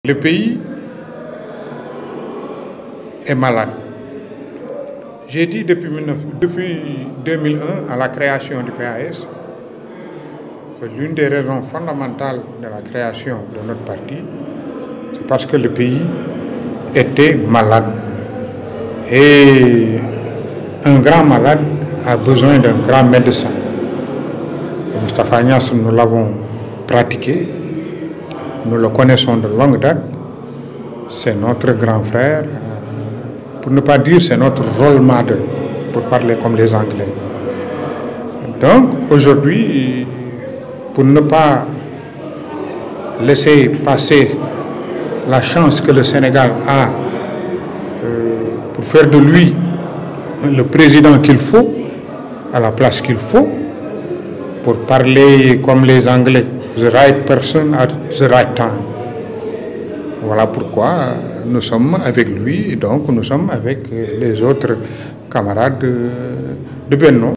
Le pays est malade. J'ai dit depuis 2001 à la création du PAS que l'une des raisons fondamentales de la création de notre parti, c'est parce que le pays était malade. Et un grand malade a besoin d'un grand médecin. Moustapha Niasse, nous l'avons pratiqué, nous le connaissons de longue date, c'est notre grand frère, pour ne pas dire c'est notre role model, pour parler comme les Anglais. Donc aujourd'hui, pour ne pas laisser passer la chance que le Sénégal a pour faire de lui le président qu'il faut, à la place qu'il faut, pour parler comme les Anglais, the right person at the right time. Voilà pourquoi nous sommes avec lui et donc nous sommes avec les autres camarades de Benno.